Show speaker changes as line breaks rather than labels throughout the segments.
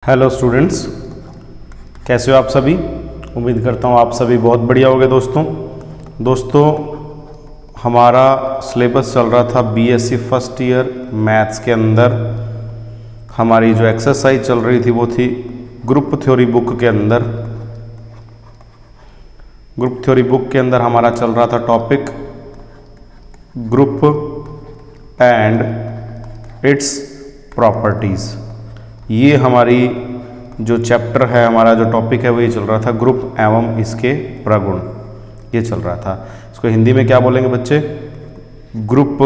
Hello students, कैसे हो आप सभी। उम्मीद करता हूँ आप सभी बहुत बढ़िया होंगे। दोस्तों हमारा सिलेबस चल रहा था बीएससी फर्स्ट ईयर मैथ्स के अंदर। हमारी जो एक्सरसाइज चल रही थी वो थी ग्रुप थ्योरी बुक के अंदर। ग्रुप थ्योरी बुक के अंदर हमारा चल रहा था topic group and it's properties. ये हमारी जो चैप्टर है, हमारा जो टॉपिक है वो ये चल रहा था ग्रुप एवं इसके प्रगुण, ये चल रहा था। इसको हिंदी में क्या बोलेंगे बच्चे? ग्रुप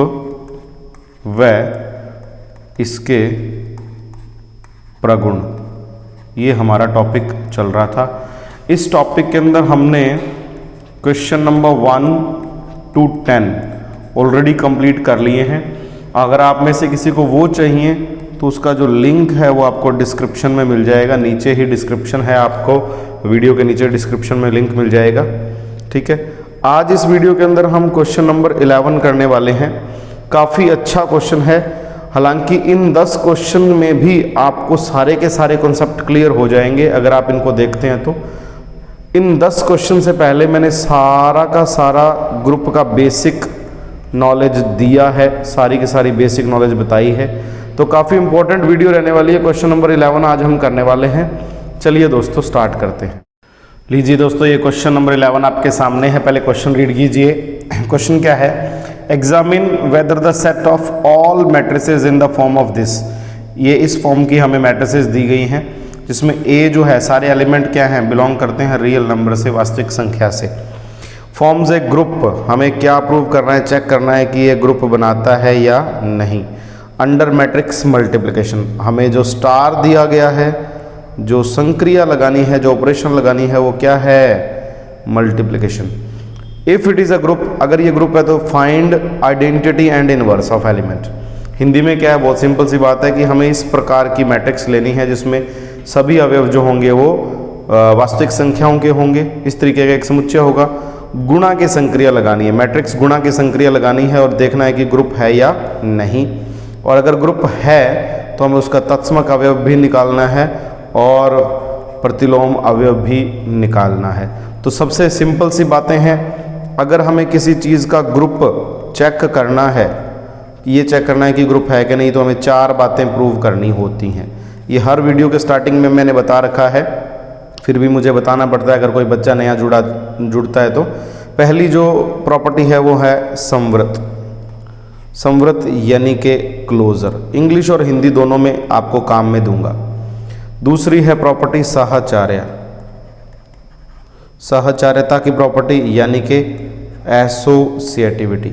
व इसके प्रगुण, ये हमारा टॉपिक चल रहा था। इस टॉपिक के अंदर हमने question number 1 to 10 already complete कर लिए हैं। अगर आप में से किसी को वो चाहिए तो उसका जो लिंक है वो आपको डिस्क्रिप्शन में मिल जाएगा। नीचे ही डिस्क्रिप्शन है, आपको वीडियो के नीचे डिस्क्रिप्शन में लिंक मिल जाएगा। ठीक है, आज इस वीडियो के अंदर हम क्वेश्चन नंबर 11 करने वाले हैं। काफ़ी अच्छा क्वेश्चन है। हालांकि इन 10 क्वेश्चन में भी आपको सारे के सारे कॉन्सेप्ट क्लियर हो जाएंगे अगर आप इनको देखते हैं तो। इन 10 क्वेश्चन से पहले मैंने सारा का सारा ग्रुप का बेसिक नॉलेज दिया है, सारी की सारी बेसिक नॉलेज बताई है। तो काफ़ी इंपॉर्टेंट वीडियो रहने वाली है। क्वेश्चन नंबर 11 आज हम करने वाले हैं। चलिए दोस्तों स्टार्ट करते हैं। लीजिए दोस्तों, ये क्वेश्चन नंबर 11 आपके सामने है। पहले क्वेश्चन रीड कीजिए। क्वेश्चन क्या है? Examine whether the set of all matrices in the form of this. ये इस फॉर्म की हमें मैट्रिसेस दी गई हैं, जिसमें ए जो है सारे एलिमेंट क्या हैं, बिलोंग करते हैं रियल नंबर से, वास्तविक संख्या से। फॉर्म्स ए ग्रुप, हमें क्या प्रूव करना है, चेक करना है कि ये ग्रुप बनाता है या नहीं। अंडर मैट्रिक्स मल्टीप्लिकेशन, हमें जो स्टार दिया गया है, जो संक्रिया लगानी है, जो ऑपरेशन लगानी है, वो क्या है? Multiplication. If it is a group, अगर ये ग्रुप है तो find identity and inverse of element. Hindi में क्या है? बहुत सिंपल सी बात है कि हमें इस प्रकार की मैट्रिक्स लेनी है जिसमें सभी अवयव जो होंगे वो वास्तविक संख्याओं के होंगे। इस तरीके का एक समुच्चय होगा। गुणा की संक्रिया लगानी है, मैट्रिक्स गुणा की संक्रिया लगानी है और देखना है कि ग्रुप है या नहीं। और अगर ग्रुप है तो हमें उसका तत्समक अवयव भी निकालना है और प्रतिलोम अवयव भी निकालना है। तो सबसे सिंपल सी बातें हैं। अगर हमें किसी चीज़ का ग्रुप चेक करना है, ये चेक करना है कि ग्रुप है कि नहीं, तो हमें 4 बातें प्रूव करनी होती हैं। ये हर वीडियो के स्टार्टिंग में मैंने बता रखा है, फिर भी मुझे बताना पड़ता है अगर कोई बच्चा नया जुड़ता है तो। पहली जो प्रॉपर्टी है वो है संवृत। संवृत यानी कि क्लोजर। इंग्लिश और हिंदी दोनों में आपको काम में दूंगा। दूसरी है प्रॉपर्टी साहचर्य, साहचर्यता की प्रॉपर्टी यानी कि एसोसिएटिविटी।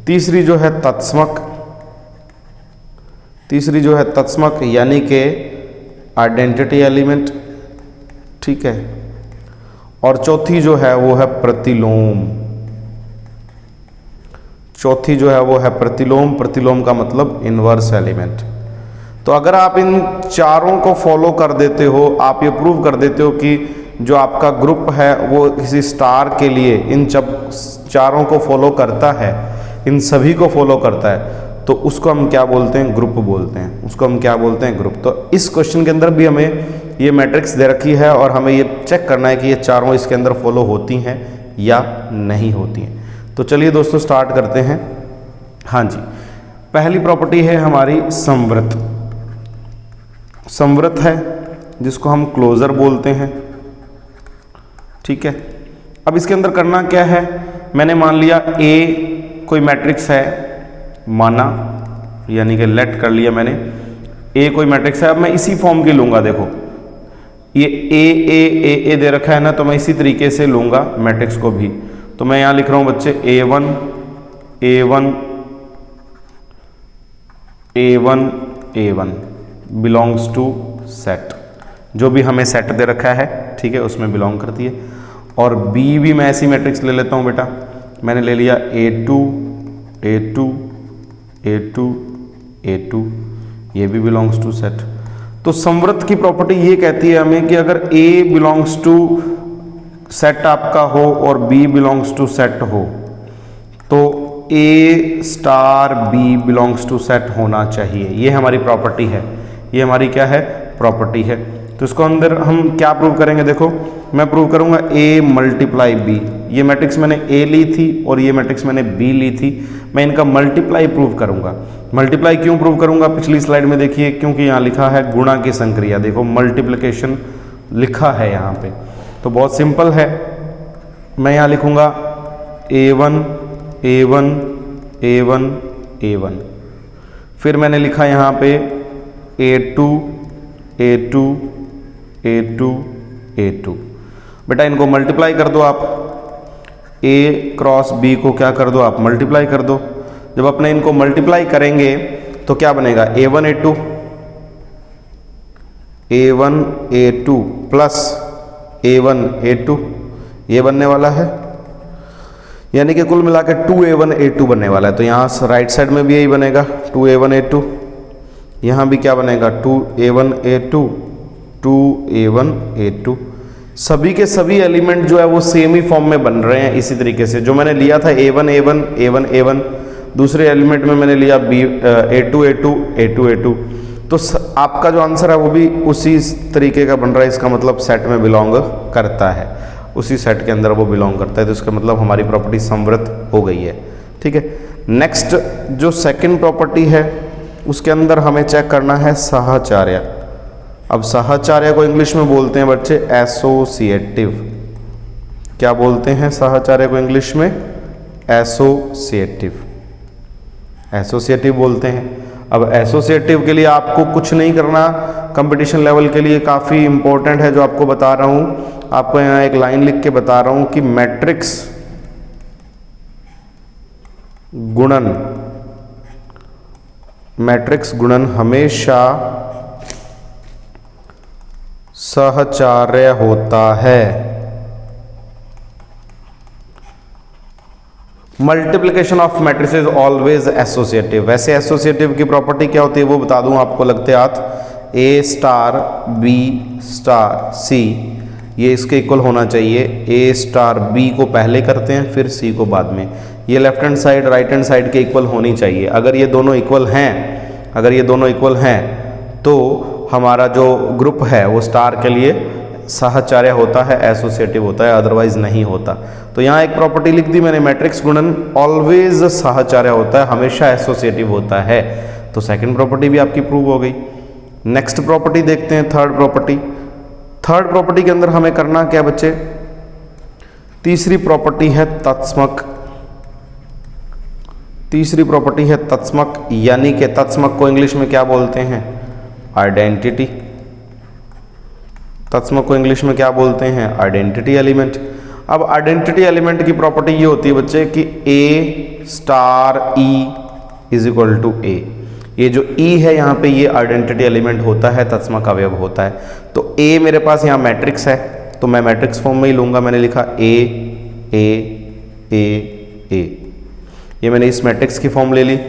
तीसरी जो है तत्समक, तीसरी जो है तत्समक यानी कि आइडेंटिटी एलिमेंट। ठीक है, और चौथी जो है वो है प्रतिलोम। चौथी जो है वो है प्रतिलोम। प्रतिलोम का मतलब इनवर्स एलिमेंट। तो अगर आप इन चारों को फॉलो कर देते हो, आप ये प्रूव कर देते हो कि जो आपका ग्रुप है वो किसी स्टार के लिए इन चारों को फॉलो करता है, इन सभी को फॉलो करता है, तो उसको हम क्या बोलते हैं? ग्रुप बोलते हैं। उसको हम क्या बोलते हैं? ग्रुप। तो इस क्वेश्चन के अंदर भी हमें ये मैट्रिक्स दे रखी है और हमें ये चेक करना है कि ये चारों इसके अंदर फॉलो होती हैं या नहीं होती हैं। तो चलिए दोस्तों स्टार्ट करते हैं। हाँ जी, पहली प्रॉपर्टी है हमारी संवृत। संवृत है जिसको हम क्लोजर बोलते हैं। ठीक है, अब इसके अंदर करना क्या है? मैंने मान लिया ए कोई मैट्रिक्स है, माना, यानी कि लेट कर लिया मैंने। ए कोई मैट्रिक्स है। अब मैं इसी फॉर्म की लूंगा। देखो ये ए दे रखा है ना, तो मैं इसी तरीके से लूंगा मैट्रिक्स को भी। तो मैं यहां लिख रहा हूं बच्चे A1 A1 A1 A1 belongs to set. जो भी हमें सेट दे रखा है, ठीक है, उसमें बिलोंग करती है। और बी भी मैं ऐसी मैट्रिक्स ले लेता हूं बेटा। मैंने ले लिया A2 A2 A2 A2, ये भी बिलोंग्स टू सेट। तो संवृत की प्रॉपर्टी ये कहती है हमें कि अगर A बिलोंग्स टू सेट आपका हो और B बिलोंग्स टू सेट हो, तो A star B belongs to set होना चाहिए। ये हमारी प्रॉपर्टी है। ये हमारी क्या है? प्रॉपर्टी है। तो इसको अंदर हम क्या प्रूव करेंगे, देखो मैं प्रूव करूंगा A मल्टीप्लाई B। ये मैट्रिक्स मैंने A ली थी और ये मैट्रिक्स मैंने B ली थी, मैं इनका मल्टीप्लाई प्रूव करूंगा। मल्टीप्लाई क्यों प्रूव करूंगा, पिछली स्लाइड में देखिए, क्योंकि यहाँ लिखा है गुणा की संक्रिया, देखो मल्टीप्लिकेशन लिखा है यहाँ पे। तो बहुत सिंपल है, मैं यहाँ लिखूंगा A1 A1 A1 A1, फिर मैंने लिखा यहाँ पे A2 A2 A2 A2। बेटा इनको मल्टीप्लाई कर दो आप, A क्रॉस B को क्या कर दो आप, मल्टीप्लाई कर दो। जब अपने इनको मल्टीप्लाई करेंगे तो क्या बनेगा, A1 A2 A1 A2 plus A1 A2, ये बनने वाला है, यानी कि कुल मिला के 2A1 A2 बनने वाला है। तो यहाँ राइट साइड में भी यही बनेगा 2A1 A2, यहाँ भी क्या बनेगा 2A1 A2 2A1 A2। सभी के सभी एलिमेंट जो है वो सेम ही फॉर्म में बन रहे हैं। इसी तरीके से जो मैंने लिया था A1 A1 A1 A1, दूसरे एलिमेंट में मैंने लिया A2 A2 A2 A2, तो आपका जो आंसर है वो भी उसी तरीके का बन रहा है। इसका मतलब सेट में बिलोंग करता है, उसी सेट के अंदर वो बिलोंग करता है। तो इसका मतलब हमारी प्रॉपर्टी समृद्ध हो गई है। ठीक है, नेक्स्ट जो सेकंड प्रॉपर्टी है उसके अंदर हमें चेक करना है साहचर्य। अब साहचर्य को इंग्लिश में बोलते हैं बच्चे एसोसिएटिव। क्या बोलते हैं साहचर्य को इंग्लिश में, एसोसिएटिव, एसोसिएटिव बोलते हैं। अब एसोसिएटिव के लिए आपको कुछ नहीं करना, कंपटीशन लेवल के लिए काफ़ी इंपॉर्टेंट है जो आपको बता रहा हूँ। आपको यहाँ एक लाइन लिख के बता रहा हूँ कि मैट्रिक्स गुणन, मैट्रिक्स गुणन हमेशा साहचर्य होता है। Multiplication of matrices always associative. वैसे एसोसिएटिव की प्रॉपर्टी क्या होती है वो बता दूं आपको लगते हाथ, A star B star C ये इसके इक्वल होना चाहिए। A स्टार B को पहले करते हैं फिर C को बाद में। ये left hand side right hand side के इक्वल होनी चाहिए। अगर ये दोनों इक्वल हैं, अगर ये दोनों इक्वल हैं तो हमारा जो ग्रुप है वो स्टार के लिए साहचर्य होता है, एसोसिएटिव होता है, अदरवाइज नहीं होता। तो यहाँ एक प्रॉपर्टी लिख दी मैंने, मैट्रिक्स गुणन ऑलवेज साहचर्य होता है, हमेशा एसोसिएटिव होता है। तो सेकंड प्रॉपर्टी भी आपकी प्रूव हो गई। नेक्स्ट प्रॉपर्टी देखते हैं, थर्ड प्रॉपर्टी। थर्ड प्रॉपर्टी के अंदर हमें करना क्या बच्चे, तीसरी प्रॉपर्टी है तत्समक। तीसरी प्रॉपर्टी है तत्समक, यानी कि तत्समक को इंग्लिश में क्या बोलते हैं, आइडेंटिटी। तत्समक को इंग्लिश में क्या बोलते हैं, आइडेंटिटी एलिमेंट। अब आइडेंटिटी एलिमेंट की प्रॉपर्टी ये होती है बच्चे कि A star E is equal to A। ये जो E है यहाँ पे ये आइडेंटिटी एलिमेंट होता है, तत्समक अवयव होता है। तो A मेरे पास यहाँ मैट्रिक्स है तो मैं मैट्रिक्स फॉर्म में ही लूंगा। मैंने लिखा A A A A, ये मैंने इस मैट्रिक्स की फॉर्म ले ली।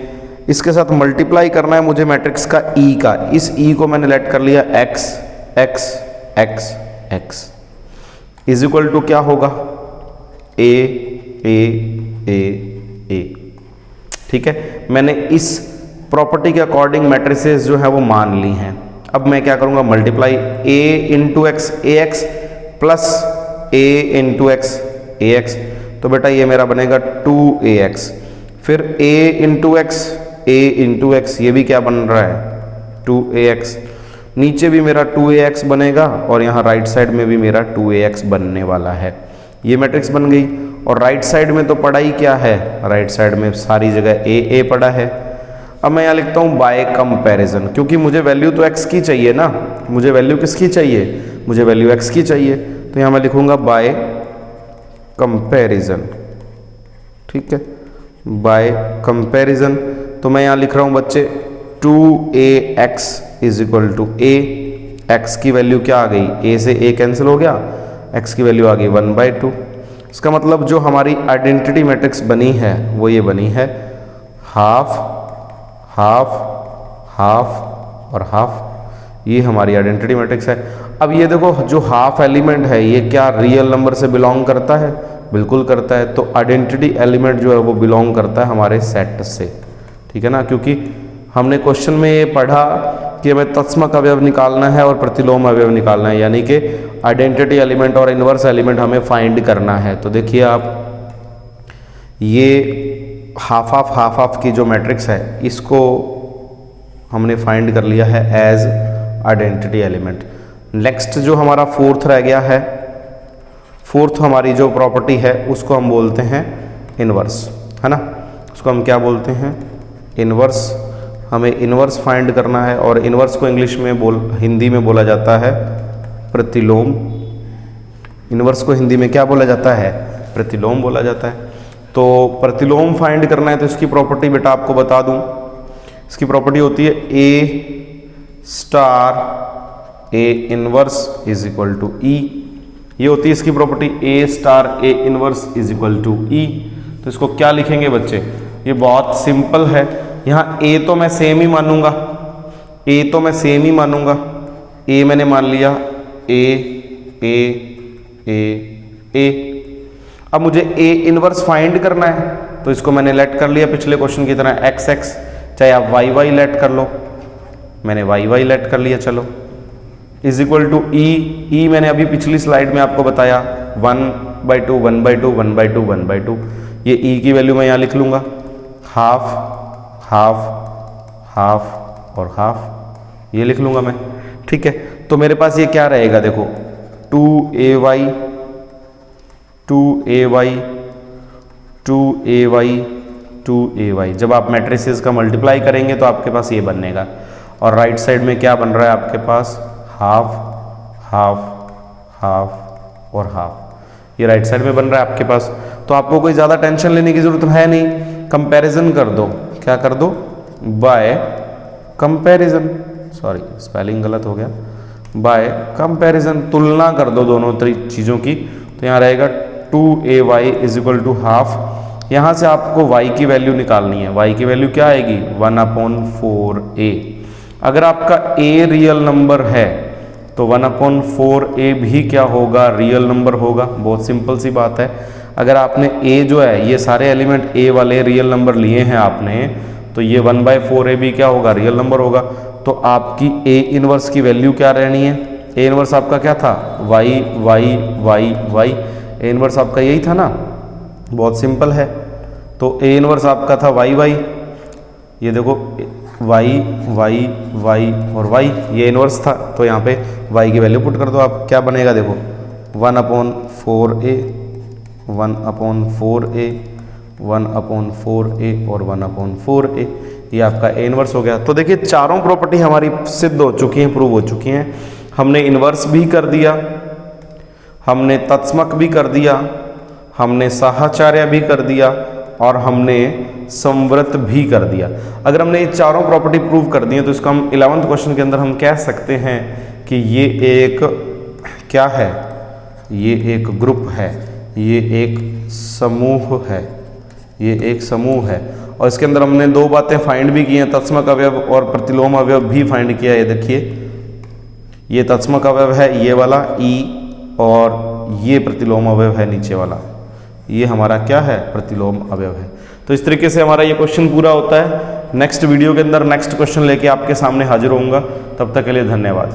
इसके साथ मल्टीप्लाई करना है मुझे मैट्रिक्स का E का। इस E को मैंने लेट कर लिया X X X X is equal to क्या होगा, A A A A। ठीक है, मैंने इस प्रॉपर्टी के अकॉर्डिंग मैट्रिसेस जो है वो मान ली हैं। अब मैं क्या करूंगा, multiply A into x AX plus A into x AX। तो बेटा ये मेरा बनेगा 2AX, फिर A into x A into x, ये भी क्या बन रहा है 2AX। नीचे भी मेरा 2AX बनेगा और यहाँ राइट साइड में भी मेरा 2AX बनने वाला है। ये मैट्रिक्स बन गई। और राइट साइड में तो पड़ा ही क्या है, राइट साइड में सारी जगह A पड़ा है। अब मैं यहाँ लिखता हूँ बाय कंपैरिजन, क्योंकि मुझे वैल्यू तो x की चाहिए ना, मुझे वैल्यू किसकी चाहिए, मुझे वैल्यू x की चाहिए। तो यहाँ मैं लिखूँगा बाय कंपैरिजन। ठीक है, बाय कंपैरिजन। तो मैं यहाँ लिख रहा हूँ बच्चे 2AX is equal to A। x की वैल्यू क्या आ गई, A से A कैंसिल हो गया, x की वैल्यू आ गई 1/2। इसका मतलब जो हमारी आइडेंटिटी मैट्रिक्स बनी है वो ये बनी है हाफ हाफ हाफ और हाफ। ये हमारी आइडेंटिटी मैट्रिक्स है। अब ये देखो जो हाफ एलिमेंट है ये क्या रियल नंबर से बिलोंग करता है, बिल्कुल करता है। तो आइडेंटिटी एलिमेंट जो है वो बिलोंग करता है हमारे सेट से। ठीक है ना, क्योंकि हमने क्वेश्चन में ये पढ़ा कि हमें तत्समक अवयव निकालना है और प्रतिलोम अवयव निकालना है, यानी कि आइडेंटिटी एलिमेंट और इन्वर्स एलिमेंट हमें फाइंड करना है। तो देखिए आप, ये हाफ ऑफ की जो मैट्रिक्स है इसको हमने फाइंड कर लिया है एज आइडेंटिटी एलिमेंट। नेक्स्ट जो हमारा फोर्थ रह गया है, फोर्थ हमारी जो प्रॉपर्टी है उसको हम बोलते हैं इन्वर्स, है ना। उसको हम क्या बोलते हैं? इन्वर्स। हमें इन्वर्स फाइंड करना है और इन्वर्स को इंग्लिश में हिंदी में बोला जाता है प्रतिलोम। इन्वर्स को हिंदी में क्या बोला जाता है? प्रतिलोम बोला जाता है। तो प्रतिलोम फाइंड करना है तो इसकी प्रॉपर्टी बेटा आपको बता दूं, इसकी प्रॉपर्टी होती है A star A inverse is equal to E. ये होती है इसकी property A star A inverse is equal to E. तो इसको क्या लिखेंगे बच्चे? ये बहुत सिंपल है। यहाँ ए तो मैं सेम ही मानूंगा, ए तो मैं सेम ही मानूंगा। ए मैंने मान लिया ए ए ए ए। अब मुझे ए इनवर्स फाइंड करना है तो इसको मैंने लेट कर लिया पिछले क्वेश्चन की तरह एक्स एक्स, चाहे आप वाई वाई लेट कर लो, मैंने वाई वाई लेट कर लिया। चलो इज इक्वल टू ई। ई मैंने अभी पिछली स्लाइड में आपको बताया 1/2 1/2 1/2 1/2। ये ई की वैल्यू मैं यहाँ लिख लूँगा, हाफ हाफ हाफ और हाफ, ये लिख लूँगा मैं। ठीक है, तो मेरे पास ये क्या रहेगा? देखो 2ay 2ay 2ay 2ay। जब आप मैट्रिसेस का मल्टीप्लाई करेंगे तो आपके पास ये बनेगा। और राइट साइड में क्या बन रहा है आपके पास? हाफ हाफ हाफ और हाफ, ये राइट साइड में बन रहा है आपके पास। तो आपको कोई ज़्यादा टेंशन लेने की ज़रूरत है नहीं, कंपैरिजन कर दो। क्या कर दो? बाय कंपैरिजन, सॉरी स्पेलिंग गलत हो गया, बाय कंपैरिजन, तुलना कर दो दोनों चीज़ों की। तो यहाँ रहेगा 2ay is equal to half. यहाँ से आपको y की वैल्यू निकालनी है। y की वैल्यू क्या आएगी? 1/4a। अगर आपका a रियल नंबर है तो 1/4a भी क्या होगा? रियल नंबर होगा। बहुत सिंपल सी बात है। अगर आपने a जो है, ये सारे एलिमेंट a वाले रियल नंबर लिए हैं आपने, तो ये 1/4a भी क्या होगा? रियल नंबर होगा। तो आपकी a इनवर्स की वैल्यू क्या रहनी है? a इनवर्स आपका क्या था? y y y y। a inverse आपका यही था ना, बहुत सिंपल है। तो a इनवर्स आपका था y y, ये देखो y y y और y, ये इनवर्स था। तो यहाँ पे y की वैल्यू पुट कर दो आप, क्या बनेगा? देखो 1/4a 1/4a 1/4a और 1/4a, ये आपका a इनवर्स हो गया। तो देखिए चारों प्रॉपर्टी हमारी सिद्ध हो चुकी हैं, प्रूव हो चुकी हैं। हमने इनवर्स भी कर दिया, हमने तत्समक भी कर दिया, हमने साहचर्य भी कर दिया और हमने संवृत भी कर दिया। अगर हमने ये चारों प्रॉपर्टी प्रूव कर दी है तो इसको हम 11th क्वेश्चन के अंदर हम कह सकते हैं कि ये एक क्या है? ये एक ग्रुप है, ये एक समूह है, ये एक समूह है। और इसके अंदर हमने दो बातें फाइंड भी की हैं, तत्समक अवयव और प्रतिलोम अवयव भी फाइंड किया है। ये देखिए, ये तत्समक अवयव है ये वाला ई, और ये प्रतिलोम अवयव है नीचे वाला, ये हमारा क्या है? प्रतिलोम अवयव है। तो इस तरीके से हमारा ये क्वेश्चन पूरा होता है। नेक्स्ट वीडियो के अंदर नेक्स्ट क्वेश्चन लेके आपके सामने हाजिर होऊंगा। तब तक के लिए धन्यवाद।